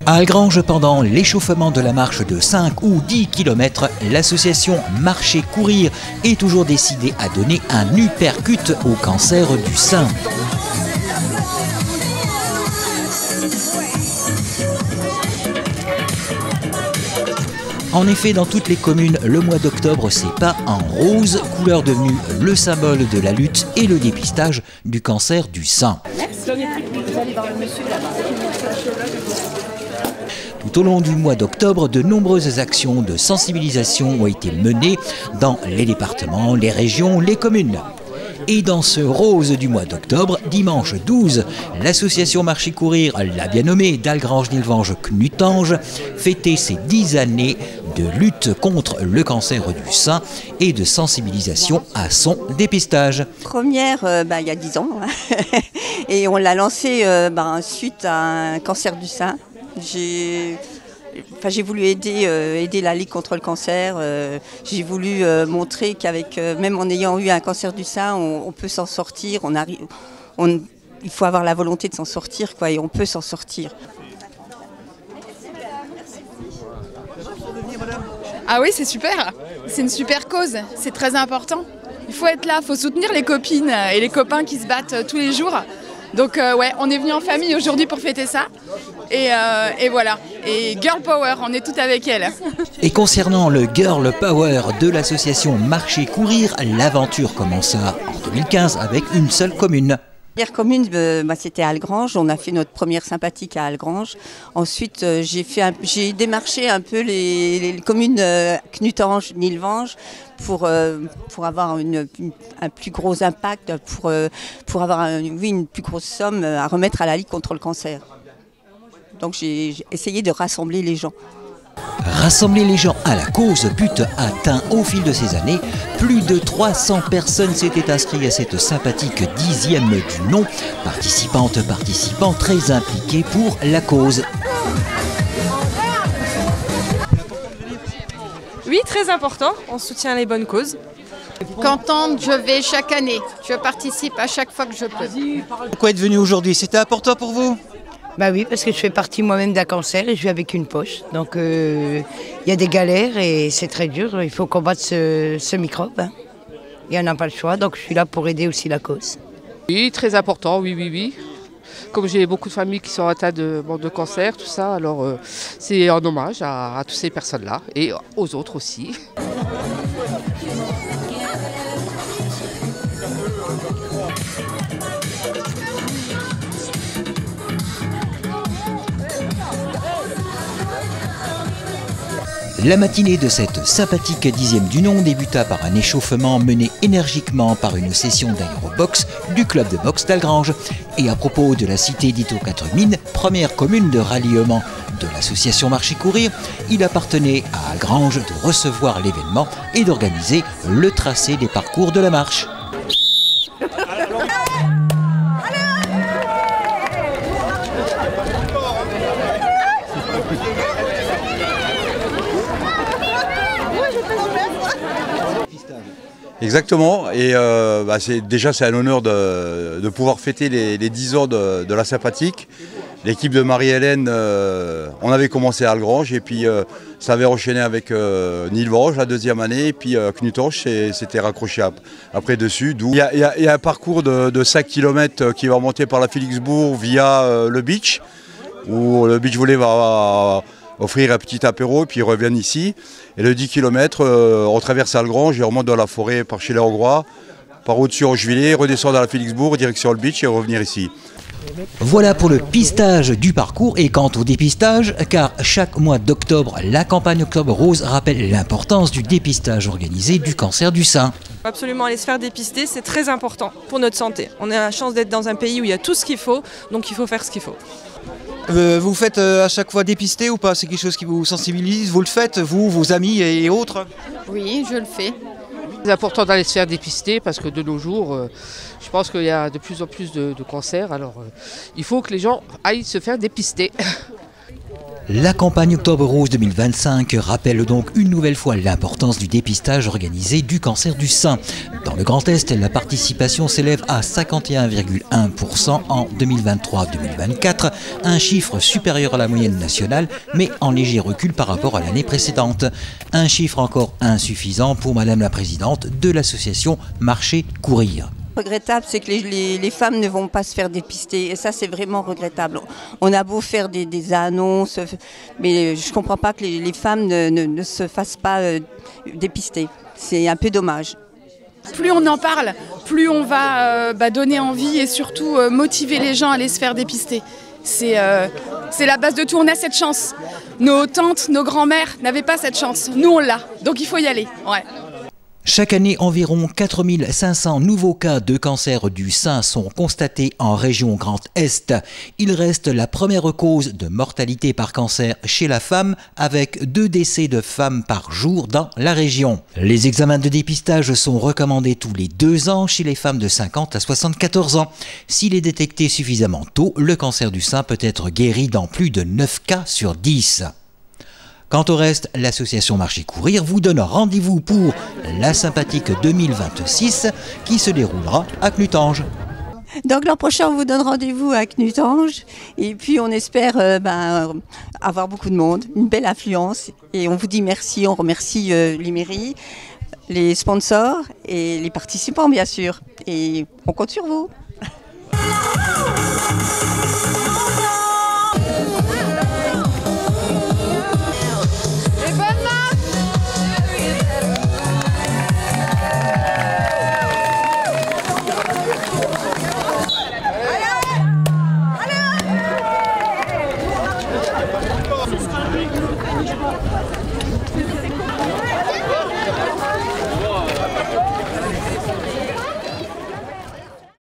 À Algrange, pendant l'échauffement de la marche de 5 ou 10 km, l'association Marcher Courir est toujours décidée à donner un uppercut au cancer du sein. En effet, dans toutes les communes, le mois d'octobre c'est pas en rose, couleur devenue le symbole de la lutte et le dépistage du cancer du sein. Tout au long du mois d'octobre, de nombreuses actions de sensibilisation ont été menées dans les départements, les régions, les communes. Et dans ce rose du mois d'octobre, dimanche 12, l'association Marcher Courir, la bien nommée d'Algrange-Nilvange-Knutange, fêtait ses 10 années de lutte contre le cancer du sein et de sensibilisation à son dépistage. Première, il y a 10 ans, et on l'a lancée suite à un cancer du sein. J'ai voulu aider la Ligue contre le cancer. J'ai voulu montrer qu'avec, même en ayant eu un cancer du sein, on peut s'en sortir. Il faut avoir la volonté de s'en sortir, et on peut s'en sortir. Ah oui, c'est super. C'est une super cause. C'est très important. Il faut être là, il faut soutenir les copines et les copains qui se battent tous les jours. Donc on est venu en famille aujourd'hui pour fêter ça. Et voilà. Et Girl Power, on est toutes avec elle. Et concernant le Girl Power de l'association Marcher Courir, l'aventure commença en 2015 avec une seule commune. La première commune, c'était Algrange. On a fait notre première sympathique à Algrange. Ensuite, j'ai démarché un peu les communes Knutange, Nilvange pour avoir un plus gros impact, pour avoir une plus grosse somme à remettre à la Ligue contre le cancer. Donc j'ai essayé de rassembler les gens. Rassembler les gens à la cause, but atteint au fil de ces années. Plus de 300 personnes s'étaient inscrites à cette sympathique 10e du nom. Participants très impliqués pour la cause. Oui, très important. On soutient les bonnes causes. Contente, je vais chaque année. Je participe à chaque fois que je peux. Pourquoi être venu aujourd'hui? C'était important pour vous? Bah oui, parce que je fais partie moi-même d'un cancer et je vis avec une poche. Donc il y a des galères et c'est très dur. Il faut combattre ce microbe. Et on n'a pas le choix, donc je suis là pour aider aussi la cause. Oui, très important, oui. Comme j'ai beaucoup de familles qui sont atteintes de cancer, tout ça, alors c'est en hommage à toutes ces personnes-là et aux autres aussi. La matinée de cette sympathique 10e du nom débuta par un échauffement mené énergiquement par une session d'aérobox du club de boxe d'Algrange. Et à propos de la cité d'Ito 4 Mines, première commune de ralliement de l'association Marcher Courir, il appartenait à Algrange de recevoir l'événement et d'organiser le tracé des parcours de la marche. Exactement, et c'est un honneur de pouvoir fêter les 10 ans de la sympathique. L'équipe de Marie-Hélène, on avait commencé à Algrange et puis ça avait enchaîné avec Nilvange la 2e année et puis Knutange s'était raccroché après dessus. Il y a un parcours de 5 km qui va remonter par la Félixbourg via le beach, où le beach volley va offrir un petit apéro et puis ils reviennent ici. Et le 10 km, on traverse Algrange et on remonte dans la forêt par chez les Hongrois, par au-dessus en Juillet, redescendre à la Félixbourg, direction le beach et revenir ici. Voilà pour le pistage du parcours. Et quant au dépistage, car chaque mois d'octobre, la campagne Octobre Rose rappelle l'importance du dépistage organisé du cancer du sein. Absolument aller se faire dépister, c'est très important pour notre santé. On a la chance d'être dans un pays où il y a tout ce qu'il faut, donc il faut faire ce qu'il faut. Vous faites à chaque fois dépister ou pas? C'est quelque chose qui vous sensibilise? Vous le faites, vous, vos amis et autres? Oui, je le fais. C'est important d'aller se faire dépister parce que de nos jours, je pense qu'il y a de plus en plus de cancers. Alors il faut que les gens aillent se faire dépister. La campagne Octobre Rose 2025 rappelle donc une nouvelle fois l'importance du dépistage organisé du cancer du sein. Dans le Grand Est, la participation s'élève à 51,1% en 2023-2024, un chiffre supérieur à la moyenne nationale, mais en léger recul par rapport à l'année précédente. Un chiffre encore insuffisant pour Madame la Présidente de l'association Marcher Courir. Regrettable, c'est que les femmes ne vont pas se faire dépister et ça c'est vraiment regrettable. On a beau faire des annonces, mais je ne comprends pas que les femmes ne se fassent pas dépister. C'est un peu dommage. Plus on en parle, plus on va donner envie et surtout motiver les gens à aller se faire dépister. C'est la base de tout, on a cette chance. Nos tantes, nos grands-mères n'avaient pas cette chance. Nous on l'a, donc il faut y aller. Ouais. Chaque année, environ 4500 nouveaux cas de cancer du sein sont constatés en région Grand Est. Il reste la première cause de mortalité par cancer chez la femme, avec 2 décès de femmes par jour dans la région. Les examens de dépistage sont recommandés tous les 2 ans chez les femmes de 50 à 74 ans. S'il est détecté suffisamment tôt, le cancer du sein peut être guéri dans plus de 9 cas sur 10. Quant au reste, l'association Marcher Courir vous donne rendez-vous pour la Sympathique 2026 qui se déroulera à Knutange. Donc l'an prochain, on vous donne rendez-vous à Knutange et puis on espère avoir beaucoup de monde, une belle affluence. Et on vous dit merci, on remercie les mairies, les sponsors et les participants bien sûr. Et on compte sur vous.